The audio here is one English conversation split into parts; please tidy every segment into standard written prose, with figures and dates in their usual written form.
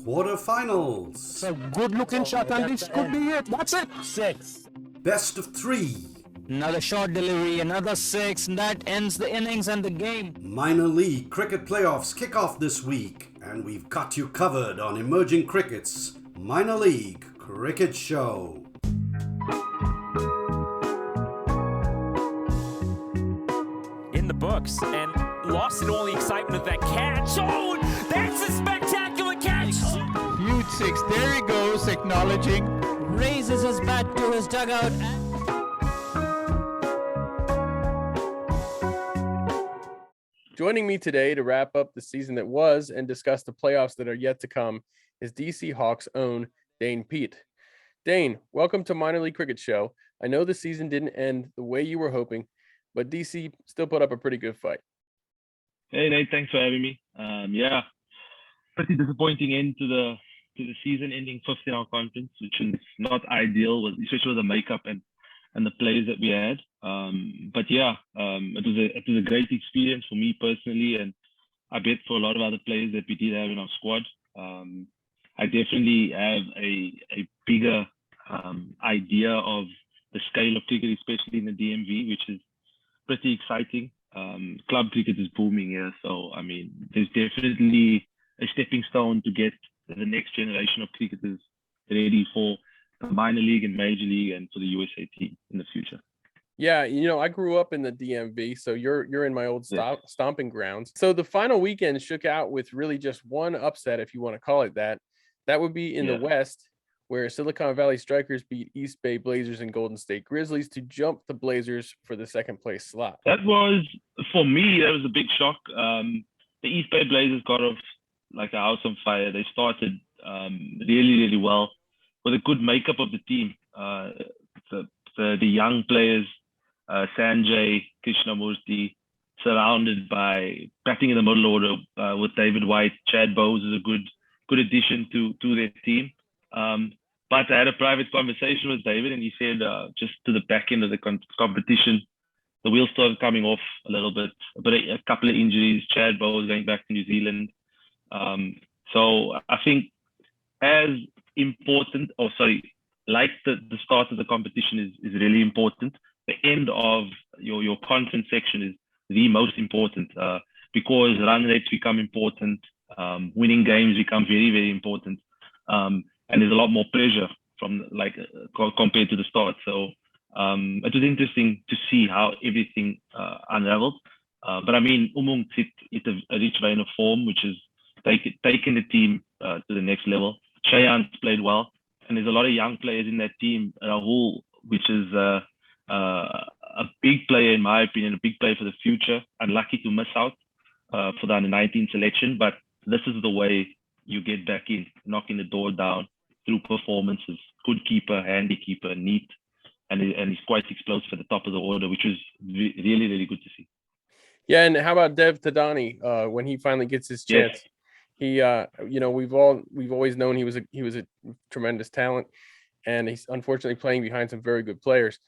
Quarterfinals. A good looking shot, and this could be it. That's it. 6. Best of 3. Another short delivery, another 6, and that ends the innings and the game. Minor League Cricket Playoffs kick off this week, and we've got you covered on Emerging Cricket's Minor League Cricket Show. In the books, and lost in all the excitement of that catch. Oh, that's a spectacular catch! Huge 6. There he goes, acknowledging. Raises his bat to his dugout. Joining me today to wrap up the season that was and discuss the playoffs that are yet to come is DC Hawks' own Dane Peat. Dane, welcome to Minor League Cricket Show. I know the season didn't end the way you were hoping, but DC still put up a pretty good fight. Hey Nate, thanks for having me. Pretty disappointing end to the season, ending fifth in our conference, which is not ideal, especially with the makeup and the players that we had. It was a great experience for me personally, and I bet for a lot of other players that we did have in our squad. I definitely have a bigger idea of the scale of cricket, especially in the DMV, which is pretty exciting. Club cricket is booming here, so I mean, there's definitely a stepping stone to get the next generation of cricketers ready for the minor league and major league and for the USA team in the future. Yeah, I grew up in the DMV, so you're in my old stomping grounds. So the final weekend shook out with really just one upset, if you want to call it that. That would be in the West, where Silicon Valley Strikers beat East Bay Blazers and Golden State Grizzlies to jump the Blazers for the second place slot. That was, for me, that was a big shock. The East Bay Blazers got off like a house on fire. They started really, really well with a good makeup of the team. The young players, Sanjay, Krishnamurti, surrounded by batting in the middle order with David White. Chad Bowes is a good addition to their team. But I had a private conversation with David, and he said just to the back end of the competition, the wheels started coming off a little bit, but a couple of injuries. Chad Bowes going back to New Zealand. So I think as important, like the start of the competition is really important. The end of your conference section is the most important because run rates become important. Winning games become very, very important. And there's a lot more pressure from compared to the start. So it was interesting to see how everything unraveled. But I mean, Umang hit a rich vein of form, which is taking the team to the next level. Shayan's played well, and there's a lot of young players in that team. Rahul, which is a big player in my opinion, a big player for the future. Unlucky to miss out for the under-19 selection, but this is the way you get back in, knocking the door down through performances. Good keeper, handy keeper, neat, and he's quite explosive at the top of the order, which was really, really good to see. Yeah, and how about Dev Tadani when he finally gets his chance? Yes. He, we've always known he was a tremendous talent, and he's unfortunately playing behind some very good players.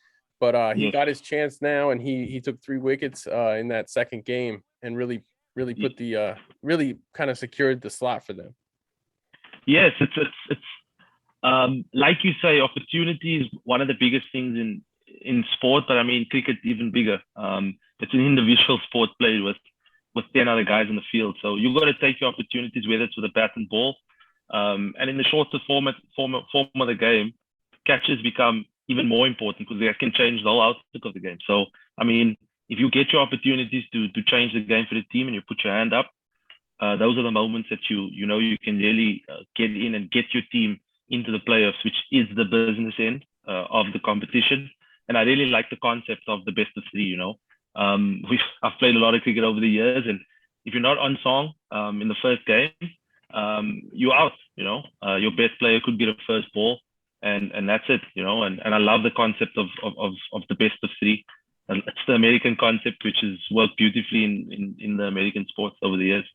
But he got his chance now, and he took 3 wickets in that second game, and really put the really kind of secured the slot for them. Yes, it's like you say, opportunity is one of the biggest things in sport, but I mean cricket even bigger. It's an individual sport played with 10 other guys in the field, so you've got to take your opportunities, whether it's with a bat and ball. And in the shorter form of the game, catches become even more important because they can change the whole outlook of the game. So I mean, if you get your opportunities to change the game for the team and you put your hand up, those are the moments that you can really get in and get your team into the playoffs, which is the business end of the competition. And I really like the concept of the best of 3. I've played a lot of cricket over the years, and if you're not on song in the first game, you're out. Your best player could get a first ball, and that's it. And I love the concept of the best of 3. It's the American concept, which has worked beautifully in the American sports over the years.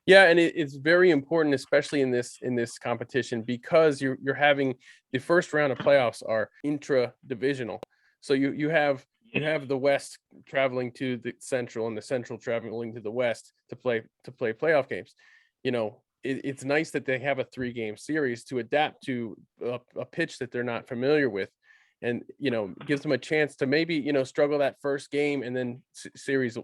Yeah, and it's very important, especially in this competition, because you're having the first round of playoffs are intra-divisional. So you have the West traveling to the Central and the Central traveling to the West to play playoff games. it's nice that they have a 3-game series to adapt to a pitch that they're not familiar with, and gives them a chance to maybe struggle that first game, and then series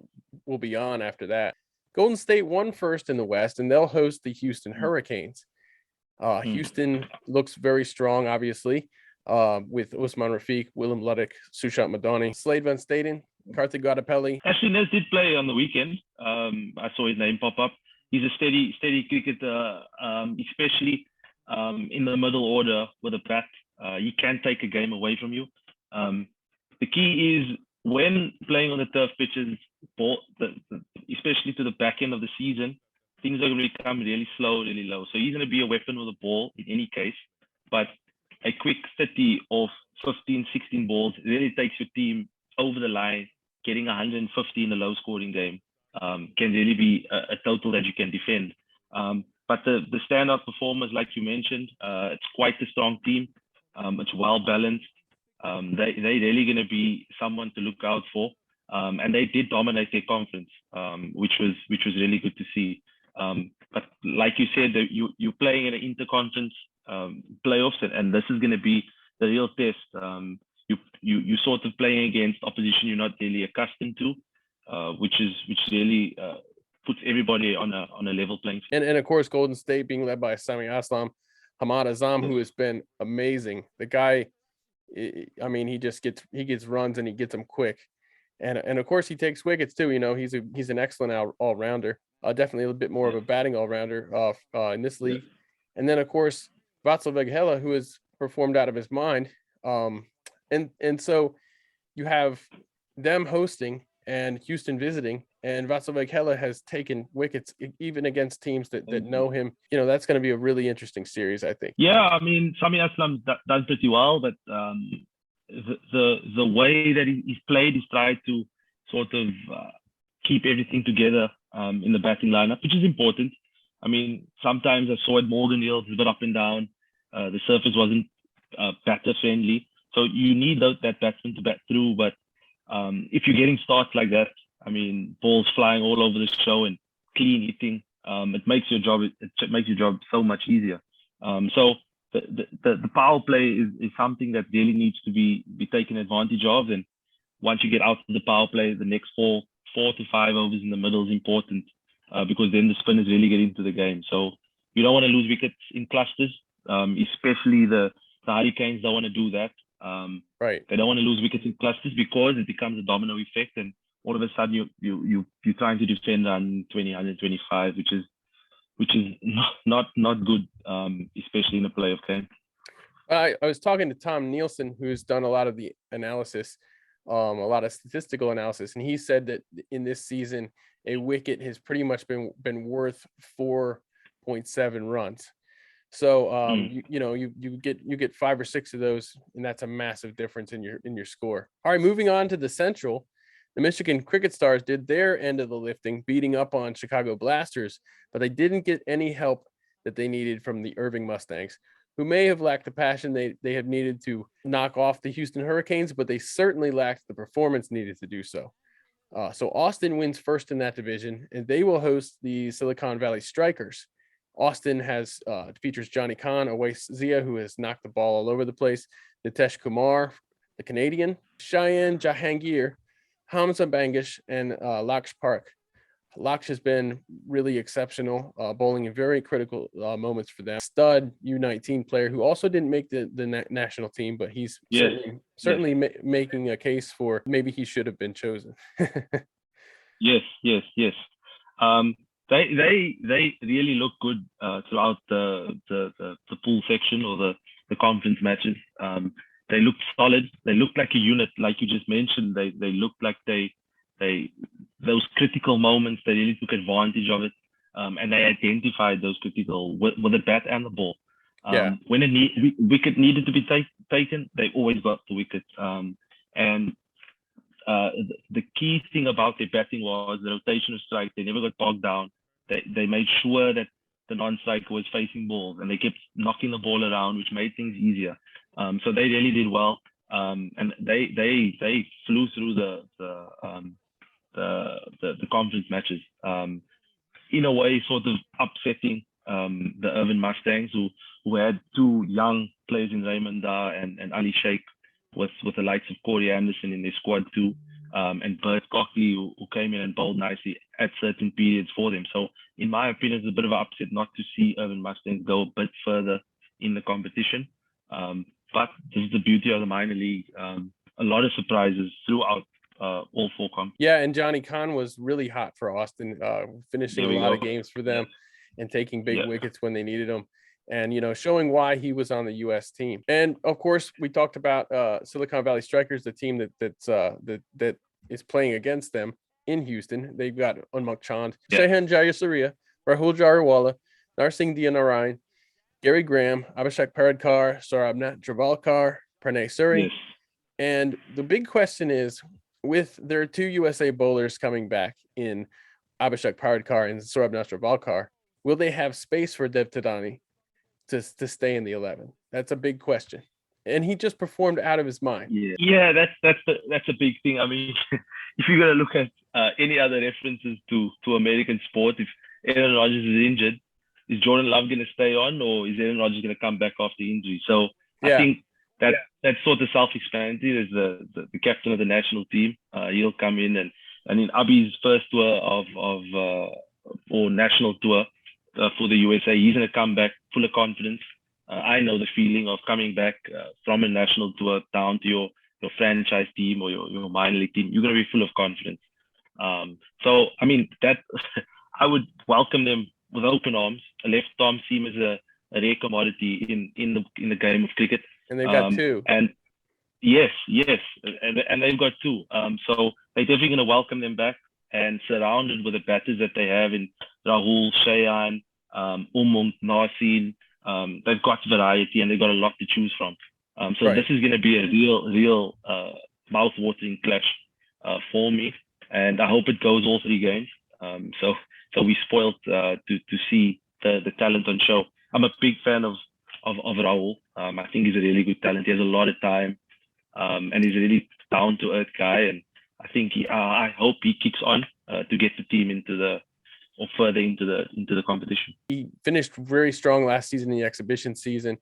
will be on after that. Golden State won first in the West, and they'll host the Houston Hurricanes. Houston looks very strong, obviously, with Usman Rafiq, Willem Ludwig, Sushant Madani, Slade Van Staden, Karthik Godapelli. Ashley Nez did play on the weekend. I saw his name pop up. He's a steady cricketer, especially in the middle order with a bat. He can take a game away from you. The key is when playing on the turf pitches, especially to the back end of the season, things are going to become really slow, really low. So he's going to be a weapon with a ball in any case. But a quick 30 or 15, 16 balls really takes your team over the line. Getting 150 in a low-scoring game can really be a total that you can defend. But the standout performers, like you mentioned, it's quite a strong team. It's well-balanced. They're really going to be someone to look out for. And they did dominate their conference, which was really good to see. But like you said, you're playing in an interconference playoffs, and this is going to be the real test. You sort of playing against opposition you're not really accustomed to, which really puts everybody on a level playing field. And of course, Golden State being led by Sami Aslam, Hamad Azam, who has been amazing. The guy, I mean, he gets runs and he gets them quick, and of course he takes wickets too. He's an excellent all rounder. Definitely a bit more of a batting all rounder in this league. And then of course Václav Vegela, who has performed out of his mind. And so you have them hosting and Houston visiting, and Václav Vegela has taken wickets even against teams that know him. That's going to be a really interesting series, I think. Yeah, I mean, Sami Aslam does pretty well, but the way that he's played, he's tried to sort of keep everything together in the batting lineup, which is important. I mean, sometimes I saw at Morgan Hill, it's a bit up and down. The surface wasn't batter friendly. So you need that batsman to bat through. But if you're getting starts like that, I mean, balls flying all over the show and clean hitting, it makes your job so much easier. So the power play is something that really needs to be taken advantage of. And once you get out of the power play, the next 4 to 5 overs in the middle is important because then the spinners really get into the game. So you don't want to lose wickets in clusters, especially the Hurricanes don't want to do that. Right. They don't want to lose wickets in clusters because it becomes a domino effect, and all of a sudden you're trying to defend 120, 125, which is not good, especially in a playoff game. I was talking to Tom Nielsen, who's done a lot of the analysis, a lot of statistical analysis, and he said that in this season a wicket has pretty much been worth 4.7 runs. So you get 5 or 6 of those, and that's a massive difference in your score. All right, moving on to the Central, the Michigan Cricket Stars did their end of the lifting, beating up on Chicago Blasters, but they didn't get any help that they needed from the Irving Mustangs, who may have lacked the passion they have needed to knock off the Houston Hurricanes, but they certainly lacked the performance needed to do so. So Austin wins first in that division, and they will host the Silicon Valley Strikers. Austin features Johnny Khan, Awais Zia, who has knocked the ball all over the place, Nitesh Kumar, the Canadian, Cheyenne Jahangir, Hamza Bangish, and Laksh Park. Laksh has been really exceptional, bowling in very critical moments for them. Stud U19 player who also didn't make the national team, but he's certainly making a case for maybe he should have been chosen. Yes. They really look good throughout the pool section or the conference matches. They looked solid. They looked like a unit, like you just mentioned. They looked like those critical moments. They really took advantage of it, and they identified those critical with the bat and the ball. When wicket needed to be taken, they always got the wicket. And the key thing about their batting was the rotational strike. They never got bogged down. They made sure that the non-striker was facing balls, and they kept knocking the ball around, which made things easier. So they really did well, and they flew through the conference matches in a way, sort of upsetting the Irvin Mustangs, who had two young players in Raymond Dar and Ali Sheikh, with the likes of Corey Anderson in their squad too, and Bert Cockley, who came in and bowled nicely at certain periods for them. So in my opinion, it's a bit of an upset not to see Irvin Mustangs go a bit further in the competition. But this is the beauty of the minor league. A lot of surprises throughout all four comps. Yeah, and Johnny Khan was really hot for Austin, finishing a lot of games for them and taking big wickets when they needed them. And, showing why he was on the U.S. team. And, of course, we talked about Silicon Valley Strikers, the team that is playing against them in Houston. They've got Unmukt Chand, Shehan Jayasuriya, Rahul Jariwala, Narsingh Narayan, Gary Graham, Abhishek Paradkar, Saurabh Travalkar, Pranay Suri. Yes. And the big question is, with their two USA bowlers coming back in Abhishek Paradkar and Saurabh Travalkar, will they have space for Dev Tadani to stay in the 11? That's a big question. And he just performed out of his mind. Yeah, that's a big thing. I mean, if you're gonna look at any other references to American sport, if Aaron Rodgers is injured, is Jordan Love gonna stay on, or is Aaron Rodgers gonna come back after injury? So I think that's sort of self-explanatory. There's the captain of the national team. He'll come in, and in Abhi's first tour or national tour for the USA, he's gonna come back full of confidence. I know the feeling of coming back from a national tour down to your franchise team or your minor league team. You're going to be full of confidence. So, I mean, that I would welcome them with open arms. A left-arm seam is a rare commodity in the game of cricket. And they've got two. And yes, and they've got two. So they're definitely going to welcome them back, and surrounded with the batters that they have in Rahul, Shehan, Umang, Narsingh. They've got variety, and they've got a lot to choose from. So this is going to be a real mouth-watering clash for me, and I hope it goes all three games. So we spoiled to see the talent on show. I'm a big fan of Rahul. I think he's a really good talent. He has a lot of time, and he's a really down-to-earth guy. And I think I hope he kicks on to get the team further into the competition. He finished very strong last season in the exhibition season.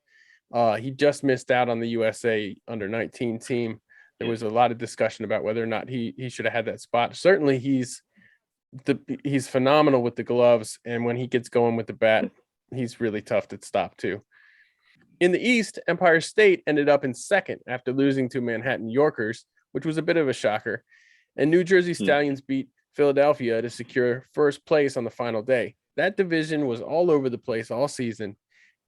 He just missed out on the USA under-19 team. There was a lot of discussion about whether or not he should have had that spot. Certainly he's phenomenal with the gloves, and when he gets going with the bat, he's really tough to stop too. In the East, Empire State ended up in second after losing to Manhattan Yorkers, which was a bit of a shocker. And New Jersey Stallions beat Philadelphia to secure first place on the final day. That division was all over the place all season,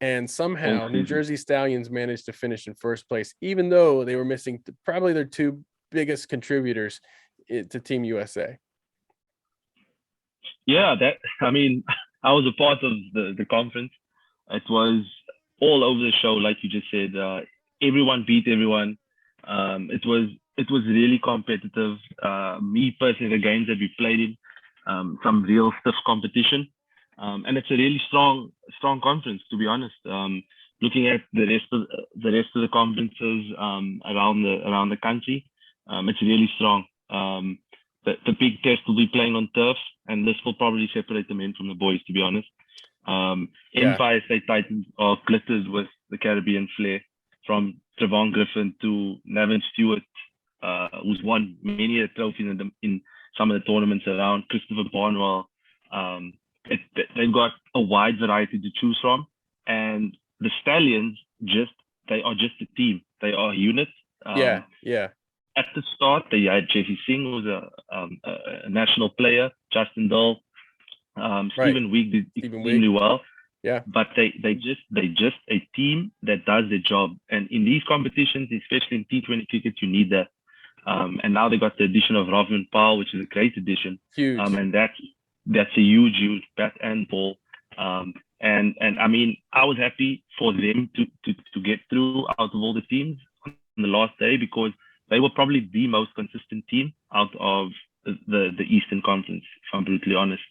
and somehow New Jersey Stallions managed to finish in first place, even though they were missing probably their two biggest contributors to Team USA. Yeah, I was a part of the conference. It was all over the show, like you just said. Everyone beat everyone. It was really competitive. Me personally, the games that we played in, some real stiff competition, and it's a really strong conference, to be honest. Looking at the rest of the conferences around the country, it's really strong. The big test will be playing on turf, and this will probably separate the men from the boys, to be honest. Empire State Titans are glittered with the Caribbean flair, from Trevon Griffin to Navin Stewart, who's won many a trophy in some of the tournaments around, Christopher Barnwell. They've got a wide variety to choose from, and the Stallions they are just a team. They are a unit. At the start, they had Jesse Singh, who was a national player, Justin Dull, Stephen Week did extremely well. Yeah, but they just a team that does their job, and in these competitions, especially in T20 cricket, you need that. And now they got the addition of Rovman Powell, which is a great addition. Huge. And that's a huge bat and ball. And I mean, I was happy for them to get through out of all the teams on the last day, because they were probably the most consistent team out of the Eastern Conference, if I'm brutally honest.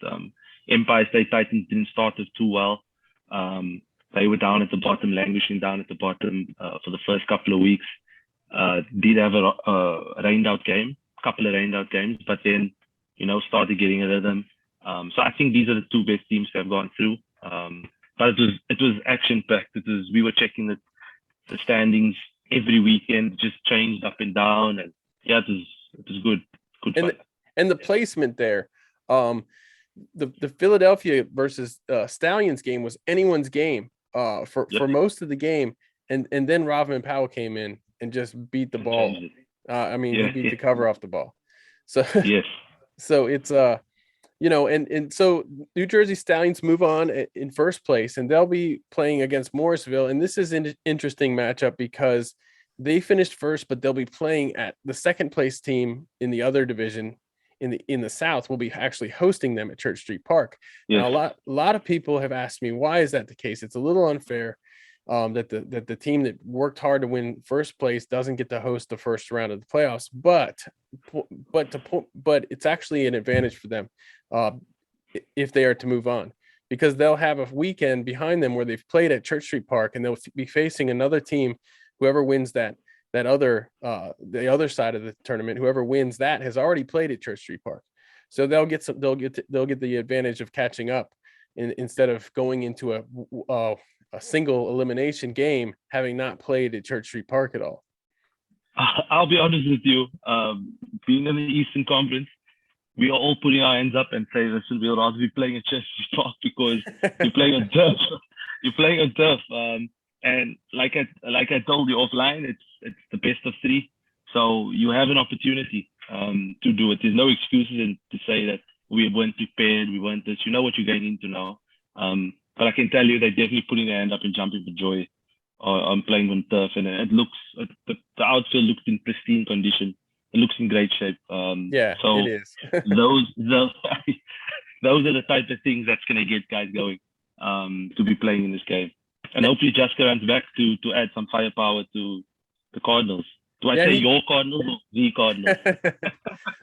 Empire State Titans didn't start off too well. They were down at the bottom, languishing down at the bottom for the first couple of weeks. Did have a couple of rained out games, but then, started getting a rhythm. So I think these are the two best teams that have gone through. but it was action packed. We were checking the standings every weekend, just changed up and down, and yeah, it was good fun. And the placement there, the Philadelphia versus Stallions game was anyone's game for most of the game, and then Rodman Powell came in and just beat the ball. He beat the cover off the ball. So yes, so it's and so New Jersey Stallions move on in first place, and they'll be playing against Morrisville, and this is an interesting matchup because they finished first, but they'll be playing at the second place team in the other division in the South will be actually hosting them at Church Street Park. Yes. Now, a lot of people have asked me, why is that the case? It's a little unfair that the team that worked hard to win first place doesn't get to host the first round of the playoffs, but it's actually an advantage for them if they are to move on, because they'll have a weekend behind them where they've played at Church Street Park, and they'll be facing another team. Whoever wins the other side of the tournament, whoever wins that has already played at Church Street Park, so they'll get the advantage of catching up instead of going into a single elimination game having not played at Church Street Park at all. I'll be honest with you, being in the Eastern Conference, we are all putting our hands up and saying, listen, we'll rather be playing at Church Street Park because you're playing on turf. You're playing on turf. And like I told you offline, it's the best of three. So you have an opportunity to do it. There's no excuses to say that we weren't prepared, we weren't this. You know what you're getting into now. But I can tell you they're definitely putting their hand up and jumping for joy on playing on turf. And it looks, the outfield looks in pristine condition. It looks in great shape. So it is. those are the type of things that's going to get guys going to be playing in this game. And hopefully Jaska runs back to add some firepower to the Cardinals. Do I say your Cardinals or the Cardinals?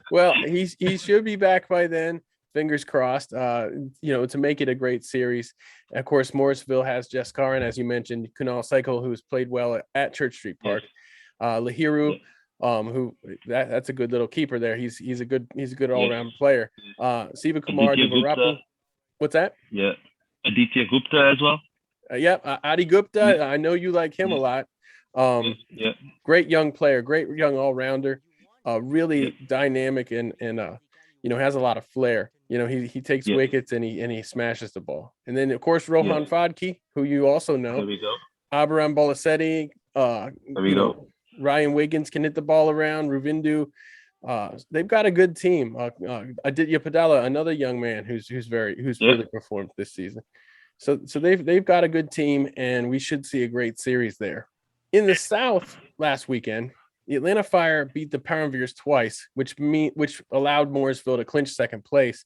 Well, he should be back by then. Fingers crossed. To make it a great series. And of course, Morrisville has Jess Karin, as you mentioned, Kunal Cycle, who's played well at Church Street Park. Lahiru, who that's a good little keeper there. He's a good all-around player. Siva Kumar Duvarapu. What's that? Yeah. Aditya Gupta as well. Adi Gupta. I know you like him a lot. Great young player, great young all-rounder, really dynamic and has a lot of flair. He takes wickets and he smashes the ball. And then of course Rohan Fadki, who you also know. There we go. Abraham Bolasetti, there we go. Ryan Wiggins can hit the ball around. Ruvindu. They've got a good team. Aditya Padala, another young man who's really performed this season. So they've got a good team, and we should see a great series there. In the South last weekend, the Atlanta Fire beat the Paramveers twice, which allowed Morrisville to clinch second place.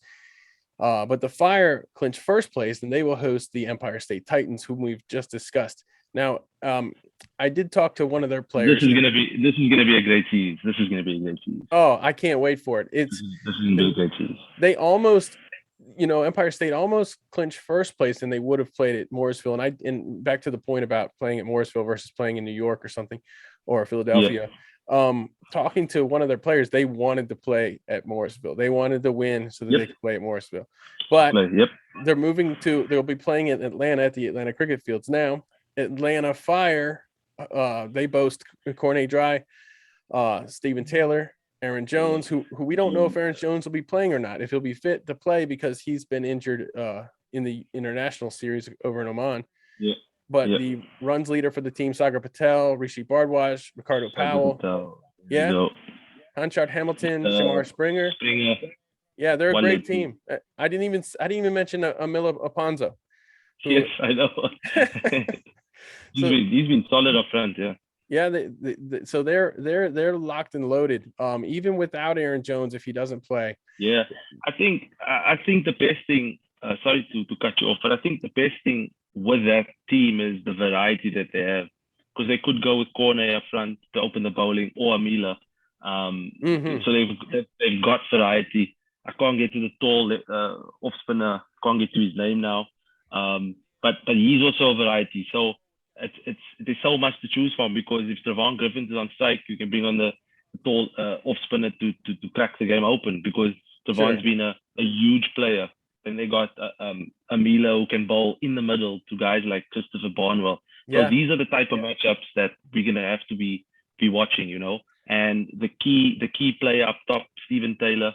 But the Fire clinched first place, and they will host the Empire State Titans, whom we've just discussed. Now, I did talk to one of their players. This is gonna be a great series. This is gonna be a great series. Oh, I can't wait for it. This is gonna be a great series. They almost. Empire State almost clinched first place, and they would have played at Morrisville. And back to the point about playing at Morrisville versus playing in New York or something, or Philadelphia. Talking to one of their players, they wanted to play at Morrisville. They wanted to win so that they could play at Morrisville. But they'll be playing in Atlanta at the Atlanta Cricket Fields now. Atlanta Fire, they boast Cornet Dry, Stephen Taylor, Aaron Jones, who we don't know if Aaron Jones will be playing or not, if he'll be fit to play because he's been injured in the international series over in Oman. But the runs leader for the team, Sagar Patel, Rishi Bardwaj, Ricardo Powell, Hanchard Hamilton, Shamar Springer. Yeah, they're a great team. I didn't even mention Amila Aponzo. Yes, I know. He's been solid up front. So they're locked and loaded. Even without Aaron Jones, if he doesn't play. Yeah, I think the best thing. Sorry to cut you off, but I think the best thing with that team is the variety that they have, because they could go with Cornet up front to open the bowling or Amila. So they've got variety. I can't get to the tall off spinner. Can't get to his name now. But he's also a variety. So there's so much to choose from, because if Trevon Griffin is on strike, you can bring on the tall off spinner to crack the game open, because Trevon's been a huge player Then they got Amila who can bowl in the middle to guys like Christopher Barnwell. So Yeah. these are the type of matchups that we're gonna have to be watching, you know. And the key player up top, Stephen Taylor,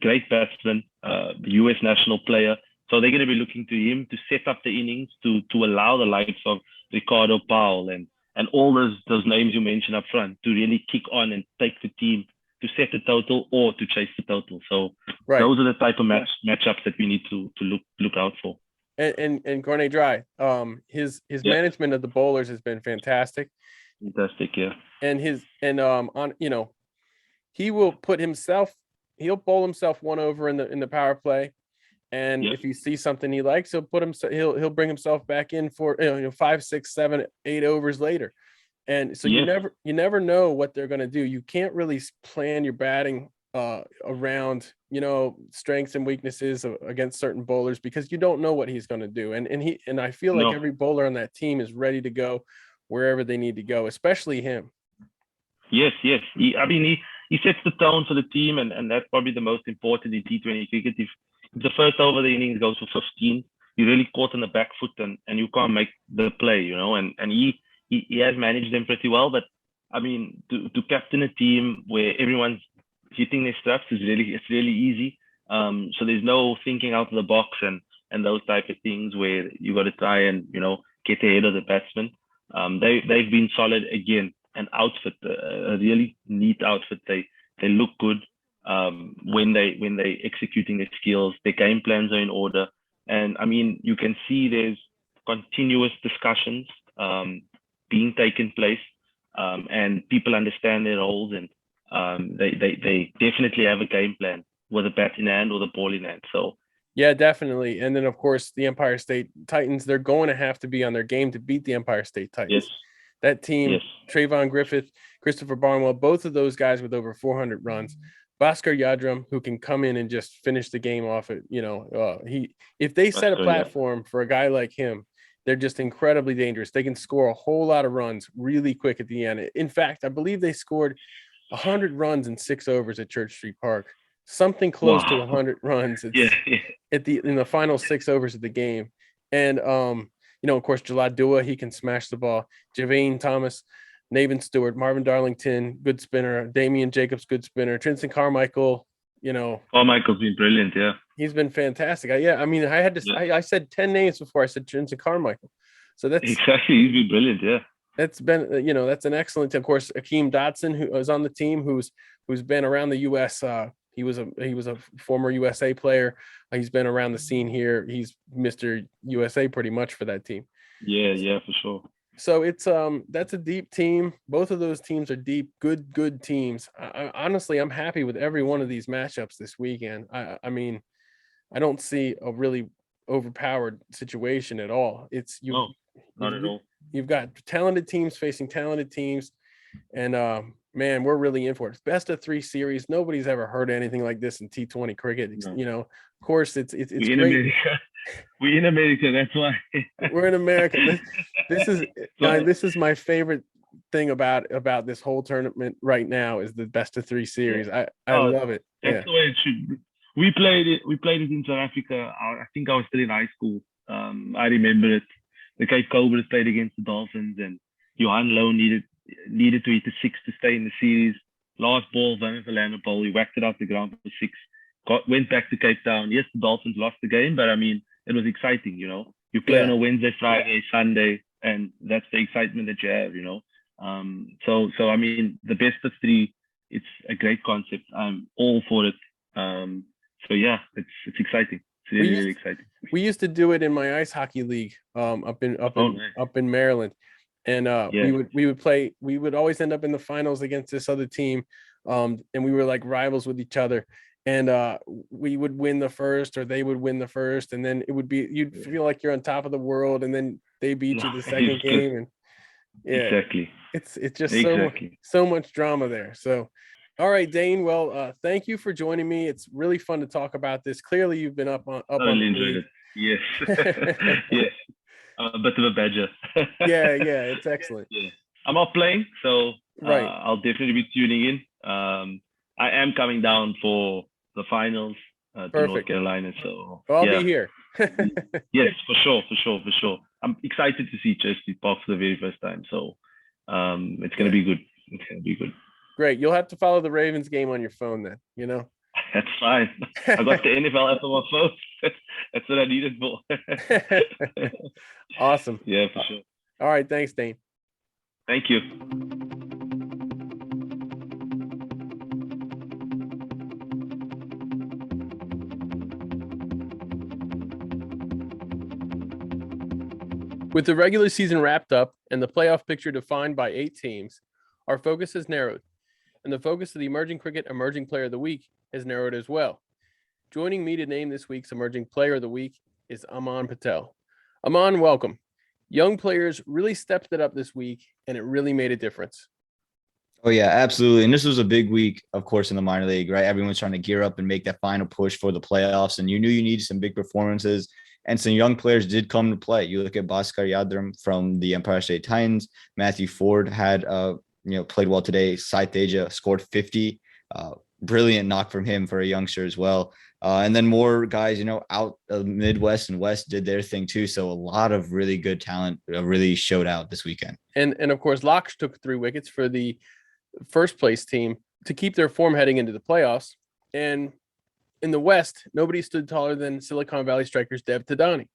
great batsman, US national player. So they're going to be looking to him to set up the innings to allow the likes of Ricardo Powell and all those names you mentioned up front to really kick on and take the team to set the total or to chase the total. So Right. those are the type of matchups that we need to look out for. And Cornet Dry, his management of the bowlers has been fantastic. Fantastic, yeah. And he will he'll bowl himself one over in the power play. And if he sees something he likes, he'll bring himself back in for 5, 6, 7, 8 overs later. And so you never know what they're going to do. You can't really plan your batting around strengths and weaknesses against certain bowlers because you don't know what he's going to do. And I feel like every bowler on that team is ready to go wherever they need to go, especially him. Yes. He sets the tone for the team, and that's probably the most important in T20 cricket. If the first over the innings goes for 15, you're really caught on the back foot and you can't make the play, and he has managed them pretty well. But I mean, to captain a team where everyone's hitting their straps it's really easy. So there's no thinking out of the box and those type of things where you got to try and get ahead of the batsman. They've been solid again. An outfit, a really neat outfit. They look good when they executing their skills. Their game plans are in order, and I mean you can see there's continuous discussions being taken place, and people understand their roles, and they definitely have a game plan with a bat in hand or the ball in hand. So yeah, definitely. And then of course the Empire State Titans, they're going to have to be on their game to beat the Empire State Titans. Yes. That team, Trayvon Griffith, Christopher Barnwell, both of those guys with over 400 runs. Bhaskar Yadram, who can come in and just finish the game off it. If they set a platform for a guy like him, they're just incredibly dangerous. They can score a whole lot of runs really quick at the end. In fact, I believe they scored 100 runs in 6 overs at Church Street Park, something close to 100 runs in the final 6 overs of the game. And of course, Jalad Dua, he can smash the ball. Javane Thomas, Navin Stewart, Marvin Darlington, good spinner. Damian Jacobs, good spinner. Trinson Carmichael, Carmichael's been brilliant, yeah. He's been fantastic. I said 10 names before I said Trinson Carmichael. So that's exactly, he's been brilliant, yeah. That's been, that's an excellent. Of course, Akeem Dotson, who is on the team, who's been around the U.S. He was a former USA player. He's been around the scene here. He's Mr. USA pretty much for that team. Yeah, for sure. So it's that's a deep team. Both of those teams are deep, good teams. Honestly, I'm happy with every one of these matchups this weekend. I mean, I don't see a really overpowered situation at all. Not at all. You've got talented teams facing talented teams, and man, we're really in for it. Best of 3 series. Nobody's ever heard anything like this in T20 cricket. No. Of course, it's We're great. In America. We're in America. That's why. We're in America. This is my favorite thing about this whole tournament right now is the best of 3 series. I love it. That's the way it should be. We played it in South Africa. I think I was still in high school. I remember it. The Cape Cobras played against the Dolphins, and Johan Lowe needed to hit a 6 to stay in the series. Last ball, Van Verlander ball, he whacked it off the ground for 6. Went back to Cape Town. Yes, the Dolphins lost the game, but I mean, it was exciting, You play on a Wednesday, Friday, Sunday, and that's the excitement that you have, So I mean, the best of 3, it's a great concept. I'm all for it. So yeah, it's exciting. It's really exciting. We used to do it in my ice hockey league up in Maryland. And we would always end up in the finals against this other team. And we were like rivals with each other. And we would win the first, or they would win the first, and then you'd feel like you're on top of the world, and then they beat you the second game. And exactly, it's just so much drama there. So, all right, Dane. Well, thank you for joining me. It's really fun to talk about this. Clearly, you've been up on the league. It. Yes, yes. A bit of a badger. yeah, it's excellent. Yeah, I'm not playing, so right. I'll definitely be tuning in. I am coming down for the finals. to North Perfect. Carolina. So I'll yeah. be here. Yes, for sure. I'm excited to see Chesapeake Park for the very first time. So it's gonna be good. It's gonna be good. Great. You'll have to follow the Ravens game on your phone then, you know? That's fine. I got the NFL app on my phone. That's what I needed for. Awesome. Yeah, for sure. All right. Thanks, Dane. Thank you. With the regular season wrapped up and the playoff picture defined by 8 teams, our focus has narrowed, and the focus of the Emerging Cricket Emerging Player of the Week has narrowed as well. Joining me to name this week's Emerging Player of the Week is Aman Patel. Aman, welcome. Young players really stepped it up this week, and it really made a difference. Oh, yeah, absolutely. And this was a big week, of course, in the minor league, right? Everyone's trying to gear up and make that final push for the playoffs, and you knew you needed some big performances. And some young players did come to play. You look at Bhaskar Yadram from the Empire State Titans. Matthew Ford had, played well today. Sai Teja scored 50. Brilliant knock from him for a youngster as well. And then more guys, out of Midwest and West did their thing too. So a lot of really good talent really showed out this weekend. And of course, Laksh took 3 wickets for the first place team to keep their form heading into the playoffs. And in the West, nobody stood taller than Silicon Valley strikers Dev Tadani.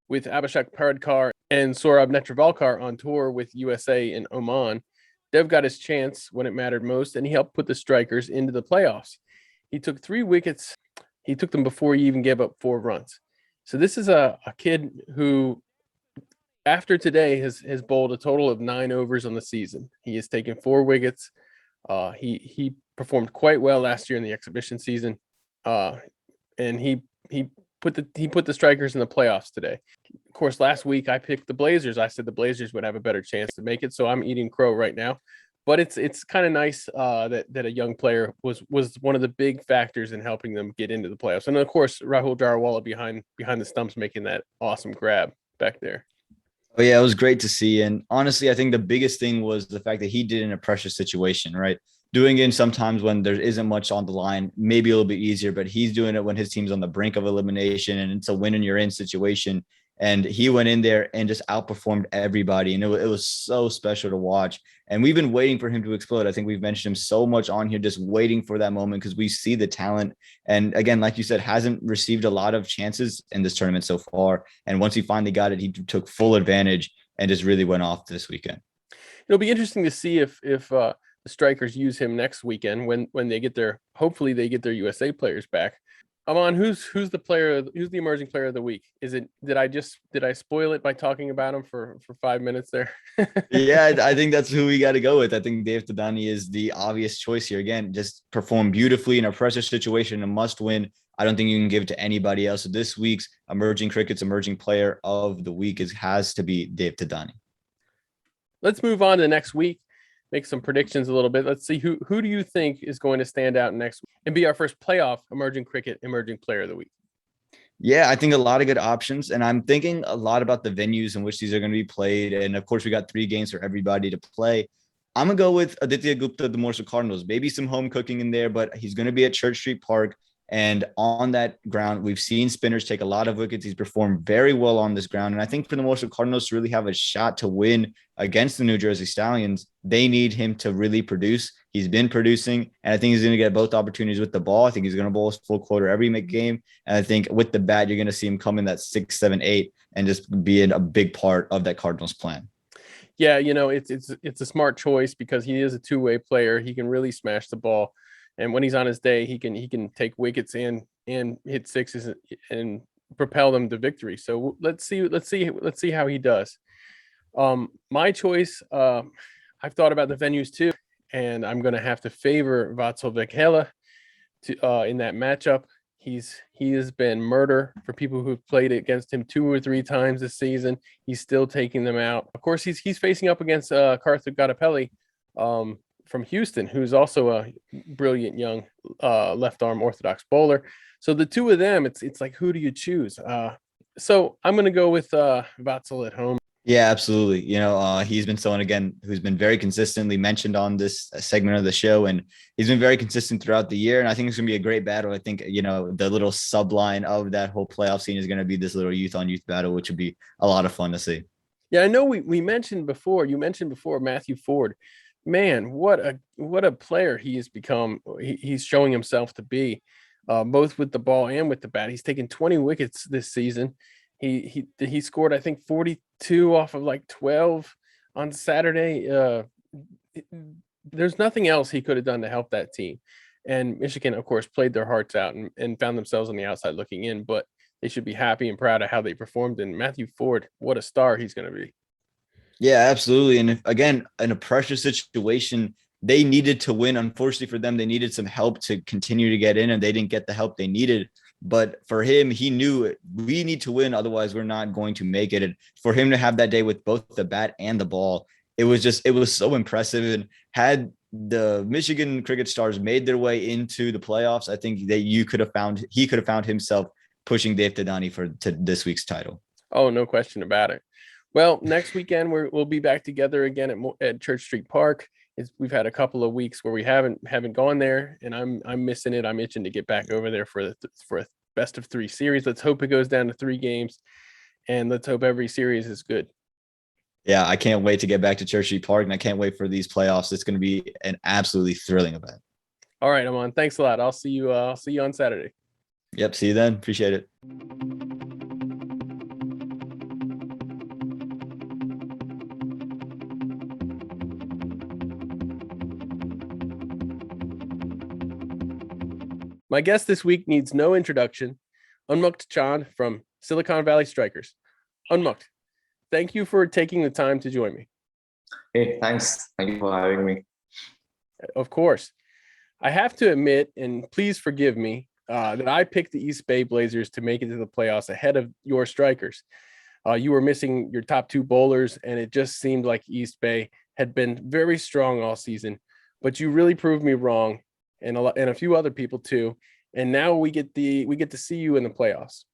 With Abhishek Paradkar and Saurabh Netravalkar on tour with USA in Oman, Dev got his chance when it mattered most, and he helped put the strikers into the playoffs. He took 3 wickets. He took them before he even gave up 4 runs. So this is a kid who, after today, has bowled a total of 9 overs on the season. He has taken 4 wickets. He performed quite well last year in the exhibition season. And he put the strikers in the playoffs today. Of course, last week I picked the Blazers. I said the Blazers would have a better chance to make it, so I'm eating crow right now. But it's kind of nice that a young player was one of the big factors in helping them get into the playoffs. And of course, Rahul Darawala behind the stumps making that awesome grab back there. Oh, yeah, it was great to see. And honestly, I think the biggest thing was the fact that he did it in a pressure situation, right? Doing it sometimes when there isn't much on the line, maybe a little bit easier, but he's doing it when his team's on the brink of elimination and it's a win and you're in situation. And he went in there and just outperformed everybody. And it was so special to watch. And we've been waiting for him to explode. I think we've mentioned him so much on here, just waiting for that moment because we see the talent. And again, like you said, hasn't received a lot of chances in this tournament so far. And once he finally got it, he took full advantage and just really went off this weekend. It'll be interesting to see if the strikers use him next weekend when they get hopefully they get their USA players back. Aman, who's the emerging player of the week? Did I spoil it by talking about him for 5 minutes there? Yeah, I think that's who we got to go with. I think Dev Tadani is the obvious choice here. Again, just performed beautifully in a pressure situation, a must win. I don't think you can give it to anybody else. So this week's Emerging Cricket's Emerging Player of the Week has to be Dev Tadani. Let's move on to next week. Make some predictions a little bit. Let's see who do you think is going to stand out next week and be our first playoff Emerging Cricket Emerging Player of the Week? Yeah, I think a lot of good options. And I'm thinking a lot about the venues in which these are going to be played. And of course, we got 3 games for everybody to play. I'm going to go with Aditya Gupta, the Morsel Cardinals. Maybe some home cooking in there, but he's going to be at Church Street Park. And on that ground, we've seen spinners take a lot of wickets. He's performed very well on this ground. And I think for the Morsel Cardinals to really have a shot to win against the New Jersey Stallions, they need him to really produce. He's been producing, and I think he's going to get both opportunities with the ball. I think he's going to bowl full quarter every game. And I think with the bat, you're going to see him come in that 6, 7, 8 and just be a big part of that Cardinals plan. Yeah, it's a smart choice because he is a two-way player. He can really smash the ball. And when he's on his day, he can take wickets and hit sixes and propel them to victory. So let's see how he does. My choice, I've thought about the venues too, and I'm going to have to favor Vatsal Veghela in that matchup. He has been murder for people who've played against him 2 or 3 times this season. He's still taking them out. Of course, he's facing up against Karthik Gadapelli from Houston, who's also a brilliant young left arm orthodox bowler. So the two of them, it's like, who do you choose? So I'm going to go with Vatsal at home. Yeah, absolutely. He's been someone again who's been very consistently mentioned on this segment of the show, and he's been very consistent throughout the year. And I think it's going to be a great battle. I think, the little subline of that whole playoff scene is going to be this little youth on youth battle, which would be a lot of fun to see. Yeah, I know we mentioned before, you mentioned before Matthew Ford. Man, what a player he has become. He's showing himself to be, both with the ball and with the bat. He's taken 20 wickets this season. He scored, I think, 42 off of like 12 on Saturday. There's nothing else he could have done to help that team. And Michigan, of course, played their hearts out and found themselves on the outside looking in, but they should be happy and proud of how they performed. And Matthew Ford, what a star he's going to be. Yeah, absolutely. And again, in a pressure situation, they needed to win. Unfortunately for them, they needed some help to continue to get in, and they didn't get the help they needed. But for him, he knew we need to win. Otherwise, we're not going to make it. And for him to have that day with both the bat and the ball, it was so impressive. And had the Michigan Cricket Stars made their way into the playoffs, I think that he could have found himself pushing Dave Tadani to this week's title. Oh, no question about it. Well, next weekend we'll be back together again at Church Street Park. We've had a couple of weeks where we haven't gone there, and I'm missing it. I'm itching to get back over there for a best of 3 series. Let's hope it goes down to 3 games, and let's hope every series is good. Yeah, I can't wait to get back to Church Street Park, and I can't wait for these playoffs. It's going to be an absolutely thrilling event. All right, Aman. Thanks a lot. I'll see you on Saturday. Yep. See you then. Appreciate it. My guest this week needs no introduction. Unmukt Chand from Silicon Valley Strikers. Unmukt, thank you for taking the time to join me. Hey, thanks. Thank you for having me. Of course. I have to admit, and please forgive me, that I picked the East Bay Blazers to make it to the playoffs ahead of your Strikers. You were missing your top 2 bowlers, and it just seemed like East Bay had been very strong all season. But you really proved me wrong, and a few other people too. And now we get to see you in the playoffs.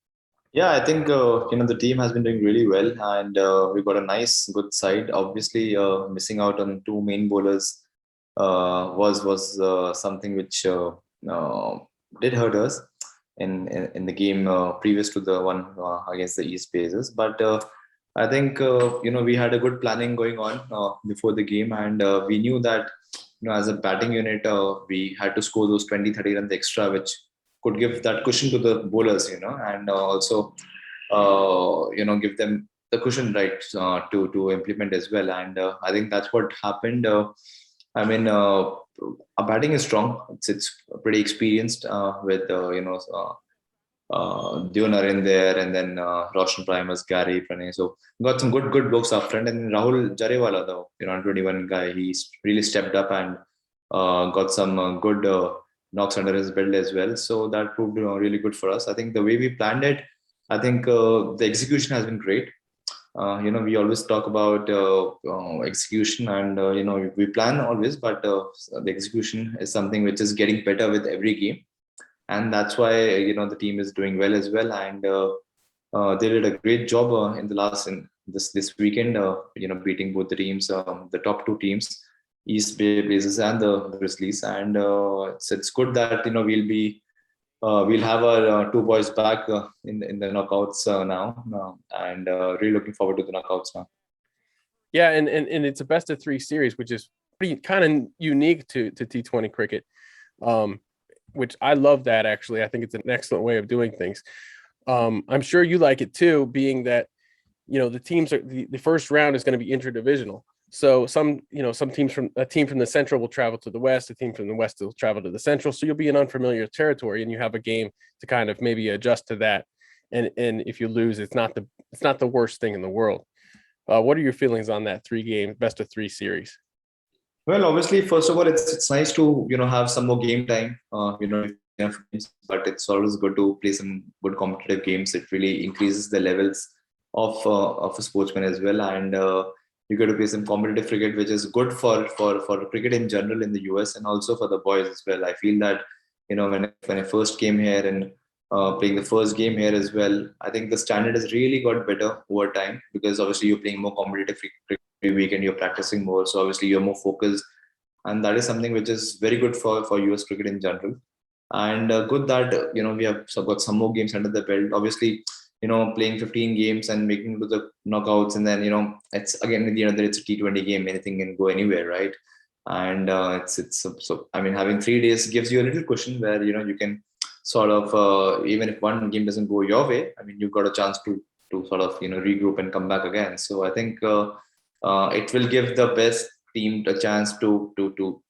Yeah, I think the team has been doing really well, and we got a nice, good side. Obviously, missing out on 2 main bowlers was something which did hurt us in the game previous to the one against the East Blazers. But I think we had a good planning going on before the game, and we knew that as a batting unit, we had to score those 20-30 runs extra, which could give that cushion to the bowlers, and also give them the cushion, right, to implement as well. And I think that's what happened. Our batting is strong. It's pretty experienced with Dionar in there, and then Roshan Primus, Gary, Pranay. So got some good blokes up front. And Rahul Jarewala, the 21 guy, he's really stepped up and got some good knocks under his belt as well. So that proved really good for us. I think the way we planned it, I think the execution has been great. We always talk about execution, and we plan always, but the execution is something which is getting better with every game. And that's why the team is doing well as well, and they did a great job in this weekend. Beating both the teams, the top 2 teams, East Bay Blazers and the Grizzlies, and it's good that we'll have our 2 boys back in the knockouts now, and really looking forward to the knockouts now. Yeah, and it's a best of 3 series, which is pretty kind of unique to T20 cricket. Which I love that, actually. I think it's an excellent way of doing things. I'm sure you like it too, being that, the teams are the first round is going to be interdivisional. So some teams from the Central will travel to the West, a team from the West will travel to the Central. So you'll be in unfamiliar territory, and you have a game to kind of maybe adjust to that. And if you lose, it's not the worst thing in the world. What are your feelings on that 3-game best of 3 series? Well, obviously, first of all, it's nice to have some more game time. But it's always good to play some good competitive games. It really increases the levels of a sportsman as well, and you get to play some competitive cricket, which is good for cricket in general in the US, and also for the boys as well. I feel that when I first came here and playing the first game here as well. I think the standard has really got better over time because obviously you're playing more competitive cricket every week and you're practicing more. So obviously you're more focused, and that is something which is very good for US cricket in general. And good that we have got some more games under the belt. Obviously, playing 15 games and making it to the knockouts, and then it's again at the end of the day, it's a T20 game. Anything can go anywhere, right? And it's so I mean, having 3 days gives you a little cushion where you can sort of even if one game doesn't go your way, I mean, you've got a chance to sort of regroup and come back again. So I think it will give the best team a chance to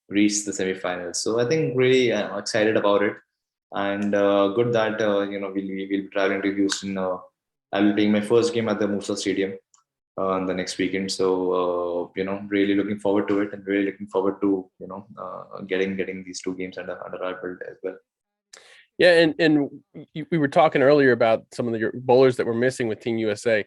reach the semifinals. So I think really excited about it, and good that we'll be traveling to Houston. I'll be playing my first game at the Musa Stadium the next weekend. So really looking forward to it, and really looking forward to getting these 2 games under our belt as well. Yeah, and we were talking earlier about some of your bowlers that were missing with Team USA.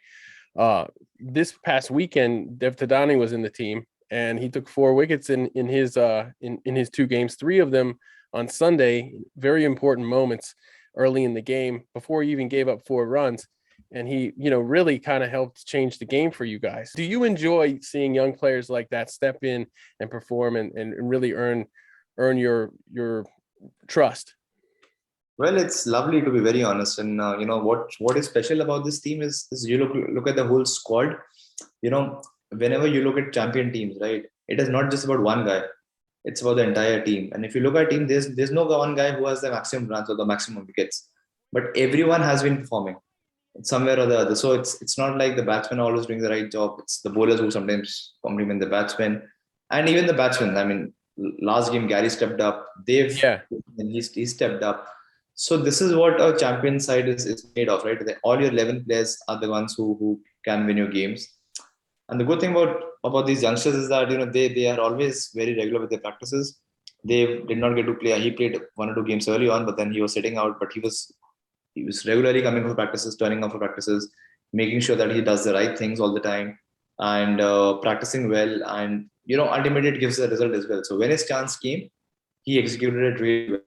This past weekend, Dev Tadani was in the team, and he took 4 wickets in his 2 games, 3 of them on Sunday. Very important moments early in the game before he even gave up 4 runs, and he really kind of helped change the game for you guys. Do you enjoy seeing young players like that step in and perform and really earn your trust? Well, it's lovely to be very honest, and what is special about this team is you look at the whole squad. Whenever you look at champion teams, right, it is not just about one guy; it's about the entire team. And if you look at a team, there's no one guy who has the maximum runs or the maximum wickets, but everyone has been performing somewhere or the other. So it's not like the batsmen are always doing the right job. It's the bowlers who sometimes compliment the batsmen, and even the batsmen. I mean, last game Gary stepped up. And he stepped up. So this is what a champion side is made of, right? All your 11 players are the ones who can win your games. And the good thing about these youngsters is that they are always very regular with their practices. They did not get to play. He played 1 or 2 games early on, but then he was sitting out. But he was regularly coming for practices, turning up for practices, making sure that he does the right things all the time, and practicing well. And ultimately it gives the result as well. So when his chance came, he executed it really well.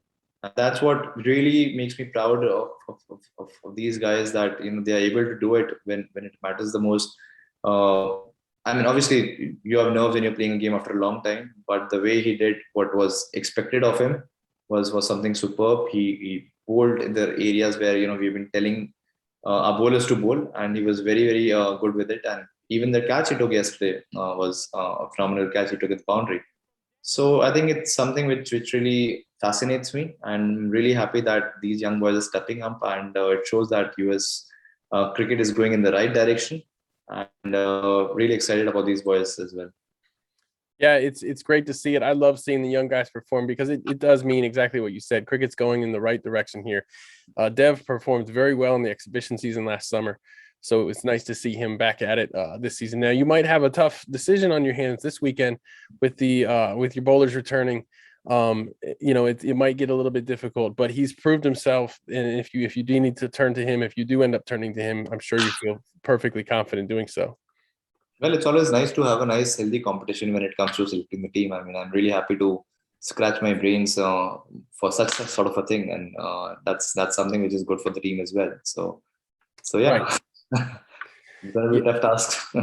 And that's what really makes me proud of these guys, that they are able to do it when it matters the most. I mean, obviously you have nerves when you're playing a game after a long time, but the way he did what was expected of him was something superb. He bowled in the areas where we've been telling our bowlers to bowl, and he was very very good with it. And even the catch he took yesterday was a phenomenal catch. He took at the boundary. So I think it's something which really fascinates me. I'm really happy that these young boys are stepping up, and it shows that US cricket is going in the right direction, and really excited about these boys as well. Yeah, it's great to see it. I love seeing the young guys perform because it does mean exactly what you said. Cricket's going in the right direction here. Dev performed very well in the exhibition season last summer, so it's nice to see him back at it this season. Now you might have a tough decision on your hands this weekend with your bowlers returning. It might get a little bit difficult, but he's proved himself. And if you do need to turn to him, if you do end up turning to him, I'm sure you feel perfectly confident doing so. Well, it's always nice to have a nice, healthy competition when it comes to selecting the team. I mean, I'm really happy to scratch my brains for such sort of a thing, and that's something which is good for the team as well. So yeah, right. It's gonna be a tough task.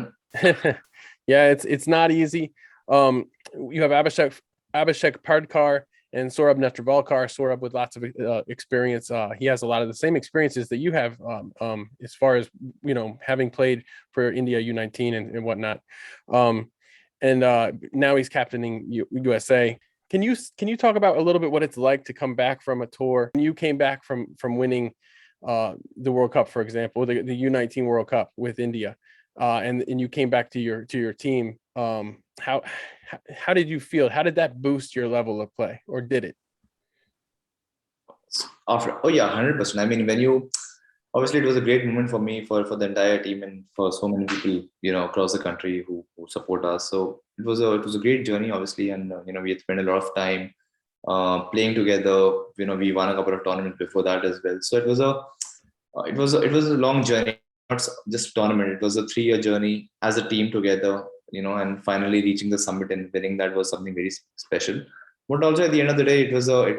Yeah, it's not easy. You have Abhishek Pardkar and Saurabh Netravalkar. Saurabh with lots of experience. He has a lot of the same experiences that you have as far as having played for India U19 and whatnot. And now he's captaining USA. Can you talk about a little bit what it's like to come back from a tour? You came back from winning the World Cup, for example, the U19 World Cup with India, and you came back to your team. How did you feel? How did that boost your level of play, or did it? Oh yeah, 100%. I mean, obviously it was a great moment for me, for the entire team, and for so many people across the country who support us. So it was a great journey, obviously, and we had spent a lot of time playing together. We won a couple of tournaments before that as well. So it was a long journey, not just a tournament. It was a 3-year journey as a team together. And finally reaching the summit and winning that was something very special. But also at the end of the day, it was a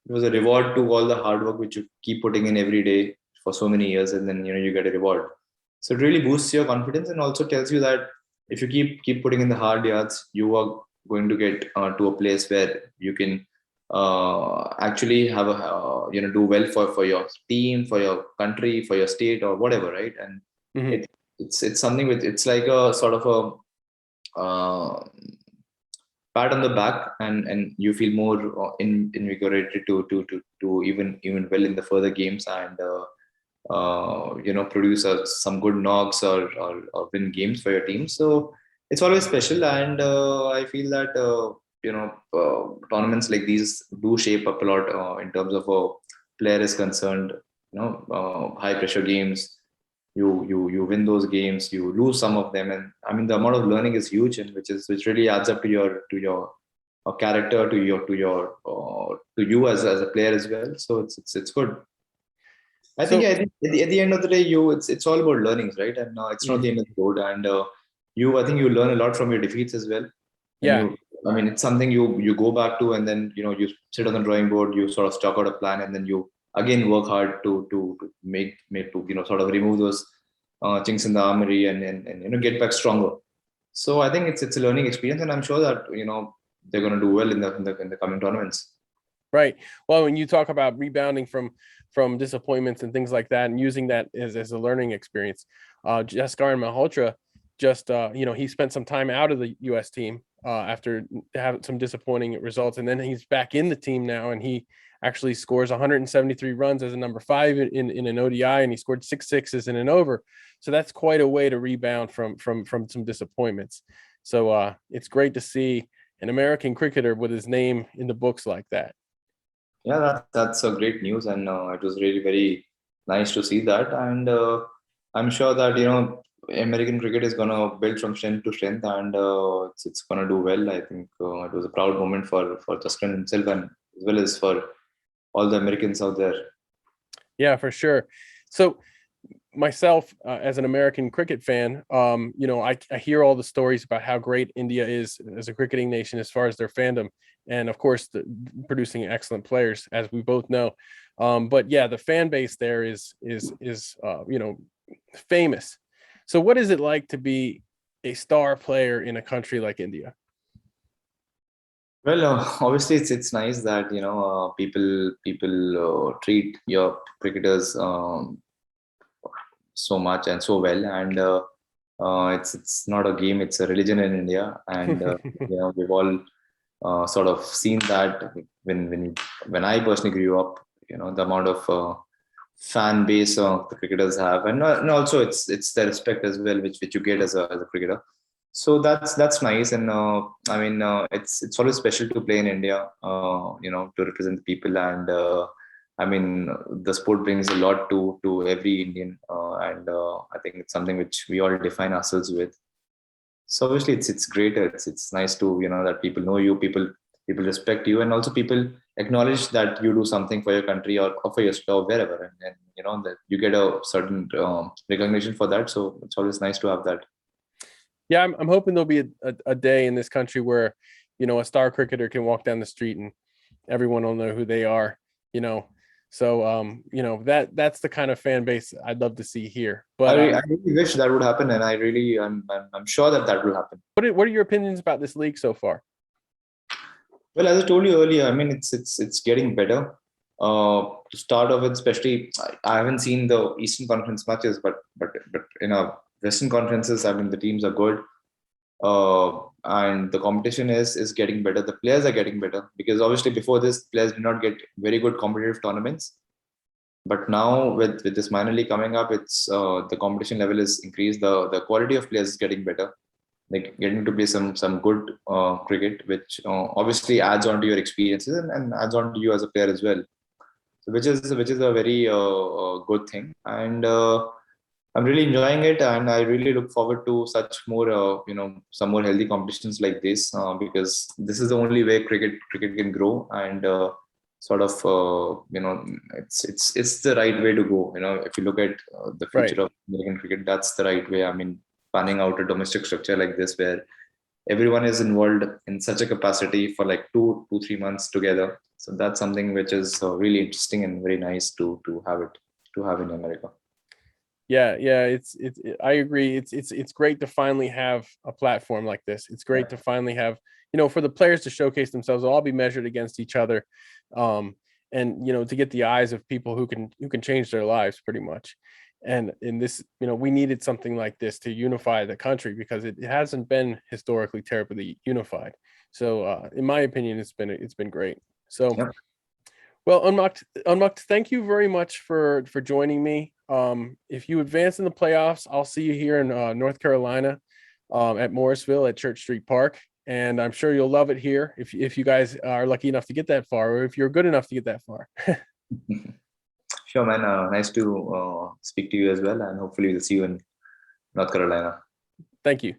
it was a reward to all the hard work which you keep putting in every day for so many years, and then you get a reward. So it really boosts your confidence and also tells you that if you keep putting in the hard yards, you are going to get to a place where you can actually have a do well for your team, for your country, for your state, or whatever, right? And it's something with, it's like a sort of a pat on the back, and you feel more invigorated to even well in the further games, and produce some good knocks or win games for your team. So it's always special, and I feel that tournaments like these do shape up a lot in terms of a player is concerned. High pressure games, you win those games, you lose some of them, and I mean the amount of learning is huge, and which really adds up to your character, to you as a player as well. So it's good. I think at the end of the day, it's all about learnings, right? And it's not the end of the road. And I think you learn a lot from your defeats as well. Yeah. It's something you go back to, and then you sit on the drawing board, you sort of chalk out a plan, and then you again work hard to make sort of remove those chinks in the armory, and get back stronger. So I think it's a learning experience, and I'm sure that they're going to do well in the coming tournaments. Right. Well, when you talk about rebounding from disappointments and things like that, and using that as a learning experience, Jaskaran Malhotra just he spent some time out of the U.S. team after having some disappointing results, and then he's back in the team now, and he actually scores 173 runs as a number 5 in an ODI, and he scored 6 sixes in an over. So that's quite a way to rebound from some disappointments. So it's great to see an American cricketer with his name in the books like that. Yeah, that's a great news, and it was really very nice to see that. And I'm sure that American cricket is gonna build from strength to strength, and it's gonna do well. I think it was a proud moment for Jaskaran himself, and as well as for all the Americans out there. Yeah, for sure. So myself, as an American cricket fan, I hear all the stories about how great India is as a cricketing nation as far as their fandom, and of course producing excellent players, as we both know. But yeah, the fan base there is famous. So what is it like to be a star player in a country like India? Well, obviously it's nice that people treat your cricketers so much and so well, and it's not a game, it's a religion in India, and we've all sort of seen that when I personally grew up, the amount of fan base the cricketers have, and also it's the respect as well which you get as a cricketer. So that's nice, and it's always special to play in India, to represent the people, and the sport brings a lot to every Indian, and I think it's something which we all define ourselves with. So obviously it's great. It's nice to that people know you, people respect you, and also people acknowledge that you do something for your country or for your or wherever, and that you get a certain recognition for that. So it's always nice to have that. Yeah, I'm hoping there'll be a day in this country where a star cricketer can walk down the street and everyone will know who they are. So that's the kind of fan base I'd love to see here. But I really wish that would happen, and I'm sure that will happen. What are your opinions about this league so far? Well, as I told you earlier, it's getting better. To start off with, especially, I haven't seen the Eastern Conference matches, but in our Western conferences, the teams are good, and the competition is getting better. The players are getting better, because obviously before this, players did not get very good competitive tournaments. But now with this minor league coming up, it's the competition level is increased. The quality of players is getting better. Like getting to play some good cricket, which obviously adds on to your experiences and adds on to you as a player as well. So which is a very good thing, and I'm really enjoying it, and I really look forward to such more some more healthy competitions like this, because this is the only way cricket can grow, and sort of it's the right way to go. If you look at the future of American cricket, that's the right way. Planning out a domestic structure like this, where everyone is involved in such a capacity for like 3 months together. So that's something which is really interesting and very nice to have in America. Yeah, I agree. It's great to finally have a platform like this. It's great to finally have, for the players to showcase themselves. They'll all be measured against each other, and to get the eyes of people who can change their lives pretty much. And in this, we needed something like this to unify the country because it hasn't been historically terribly unified. So, in my opinion, it's been great. So. Yeah. Well, Unmucked, thank you very much for joining me. If you advance in the playoffs, I'll see you here in North Carolina at Morrisville at Church Street Park, and I'm sure you'll love it here if you guys are lucky enough to get that far, or if you're good enough to get that far. Sure, man. Nice to speak to you as well, and hopefully we'll see you in North Carolina. Thank you.